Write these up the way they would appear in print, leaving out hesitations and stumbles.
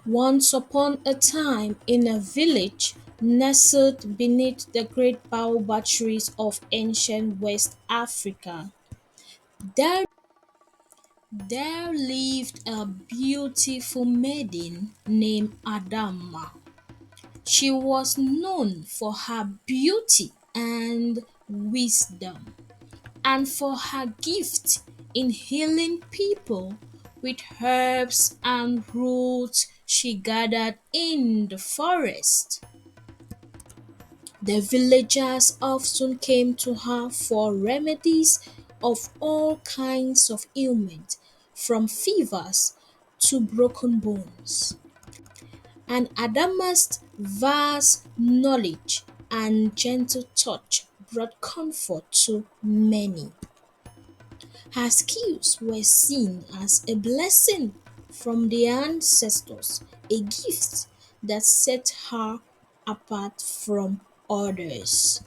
Once upon a time, in a village nestled beneath the great batteries of ancient West Africa, there, there lived a beautiful maiden named Adama. She was known for her beauty and wisdom, and for her gift in healing people with herbs and roots she gathered in the forest. The villagers often came to her for remedies of all kinds of ailments, from fevers to broken bones. And Adama's vast knowledge and gentle touch brought comfort to many. Her skills were seen as a blessing from the ancestors, a gift that set her apart from others.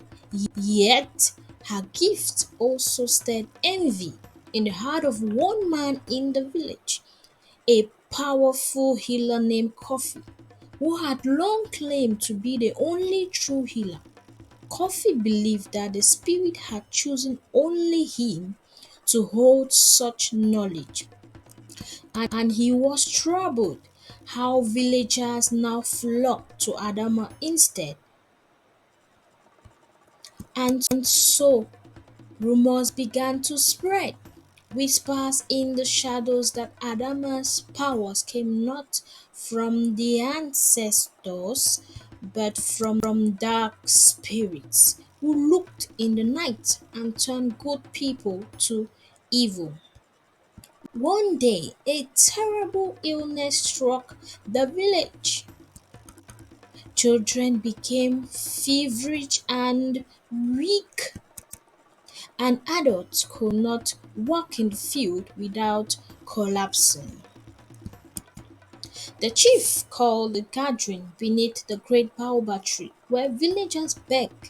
Yet, her gift also stirred envy in the heart of one man in the village, a powerful healer named Kofi, who had long claimed to be the only true healer. Kofi believed that the spirit had chosen only him to hold such knowledge, and he was troubled how villagers now flocked to Adama instead. And so rumors began to spread. Whispers in the shadows that Adama's powers came not from the ancestors but from dark spirits who looked in the night and turned good people to evil. One day, a terrible illness struck the village. Children became feverish and weak, and adults could not walk in the field without collapsing. The chief called a gathering beneath the great baobab tree, where villagers begged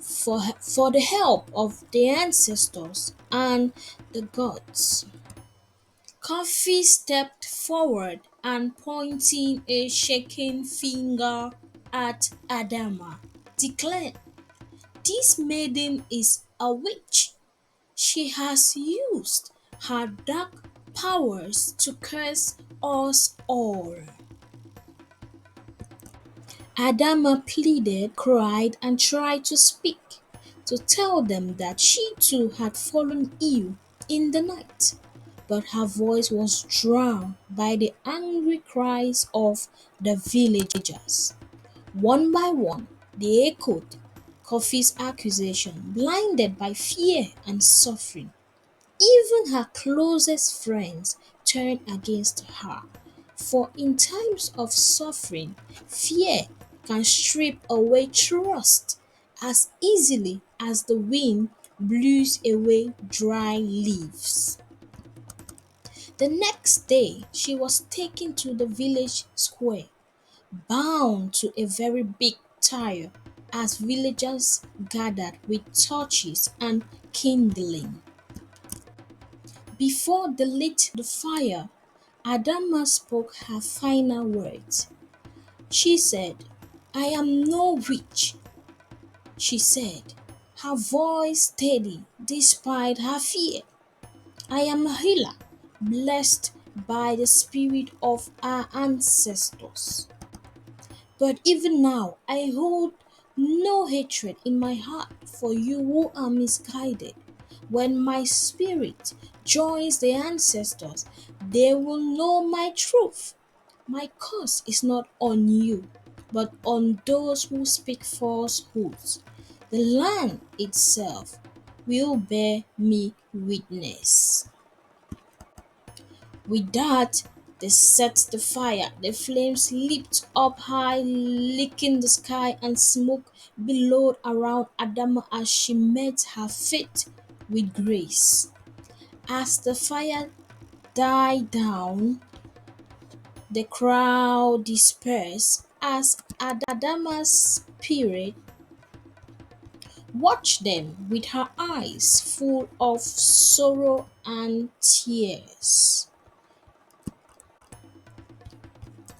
for the help of the ancestors and the gods. Coffee stepped forward and, pointing a shaking finger at Adama, declared, "This maiden is a witch. She has used her dark powers to curse us all." Adama pleaded, cried, and tried to speak, to tell them that she too had fallen ill in the night, but her voice was drowned by the angry cries of the villagers. One by one, they echoed Kofi's accusation, blinded by fear and suffering. Even her closest friends turned against her, for in times of suffering, fear can strip away trust as easily as the wind blows away dry leaves. The next day, she was taken to the village square, bound to a very big tire, as villagers gathered with torches and kindling. Before they lit the fire, Adama spoke her final words. She said, "I am no witch," she said, her voice steady despite her fear. "I am a healer, blessed by the spirit of our ancestors. But even now, I hold no hatred in my heart for you who are misguided. When my spirit joins the ancestors, they will know my truth. My curse is not on you, but on those who speak falsehoods. The land itself will bear me witness." With that, they set the fire. The flames leaped up high, licking the sky, and smoke billowed around Adama as she met her fate with grace. As the fire died down, the crowd dispersed as Adama's spirit watched them with her eyes full of sorrow and tears.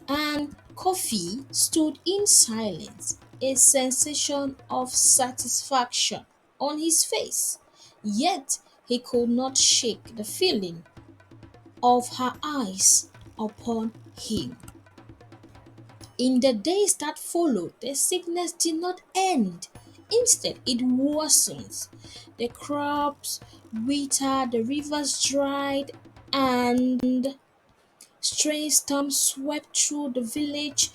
And Kofi stood in silence, a sensation of satisfaction on his face. Yet he could not shake the feeling of her eyes upon him. In the days that followed, the sickness did not end. Instead, it worsened. The crops withered, the rivers dried, and strange storms swept through the village.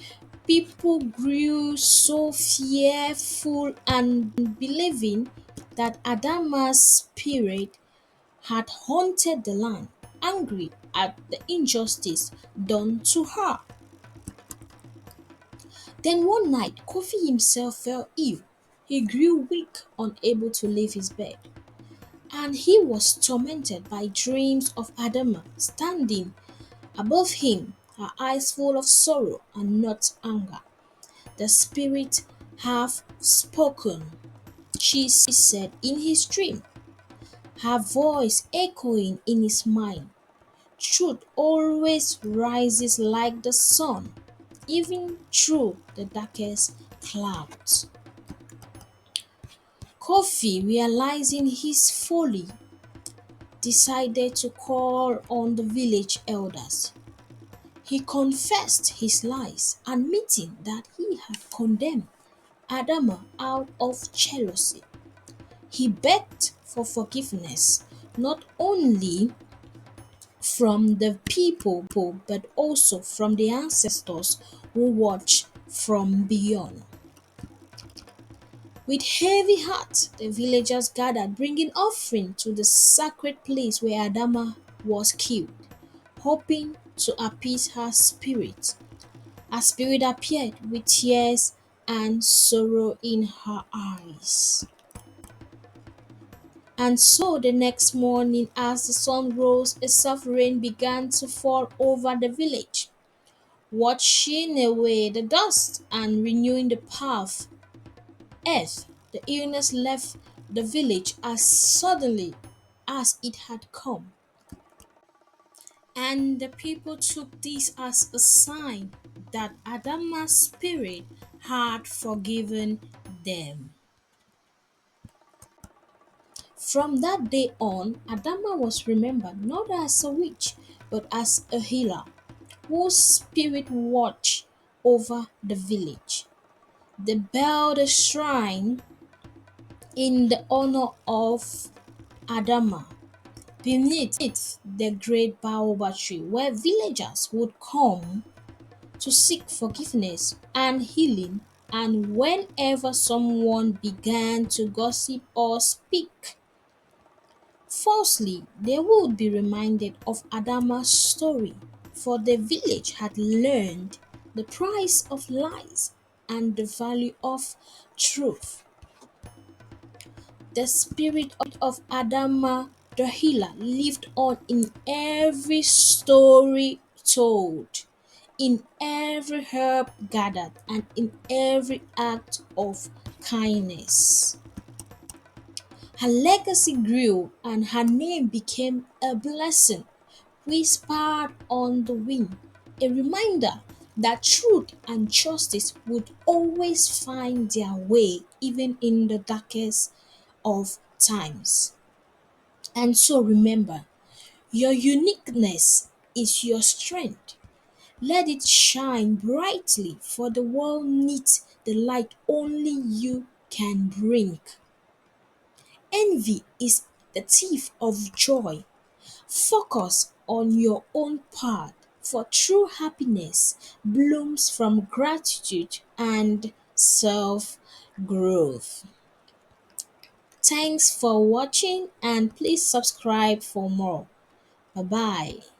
People grew so fearful and believing that Adama's spirit had haunted the land, angry at the injustice done to her. Then one night, Kofi himself fell ill. He grew weak, unable to leave his bed, and he was tormented by dreams of Adama standing above him, her eyes full of sorrow and not anger. The spirit have spoken, she said in his dream, her voice echoing in his mind. Truth always rises like the sun, even through the darkest clouds. Kofi, realizing his folly, decided to call on the village elders. He confessed his lies, admitting that he had condemned Adama out of jealousy. He begged for forgiveness, not only from the people but also from the ancestors who watched from beyond. With heavy hearts, the villagers gathered, bringing offering to the sacred place where Adama was killed, hoping to appease her spirit. Her spirit appeared with tears and sorrow in her eyes. And so the next morning, as the sun rose, a soft rain began to fall over the village, washing away the dust and renewing the path. Earth, the illness left the village as suddenly as it had come, and the people took this as a sign that Adama's spirit had forgiven them. From that day on, Adama was remembered not as a witch but as a healer whose spirit watched over the village. They built a shrine in the honor of Adama beneath the great baobab tree where villagers would come to seek forgiveness and healing, and whenever someone began to gossip or speak falsely, they would be reminded of Adama's story, for the village had learned the price of lies and the value of truth. The spirit of Adama the healer lived on in every story told, in every herb gathered, and in every act of kindness. Her legacy grew and her name became a blessing whispered on the wind, a reminder that truth and justice would always find their way even in the darkest of times. And so remember, your uniqueness is your strength. Let it shine brightly, for the world needs the light only you can bring. Envy is the thief of joy. Focus on your own path, for true happiness blooms from gratitude and self growth. Thanks for watching and please subscribe for more. Bye bye.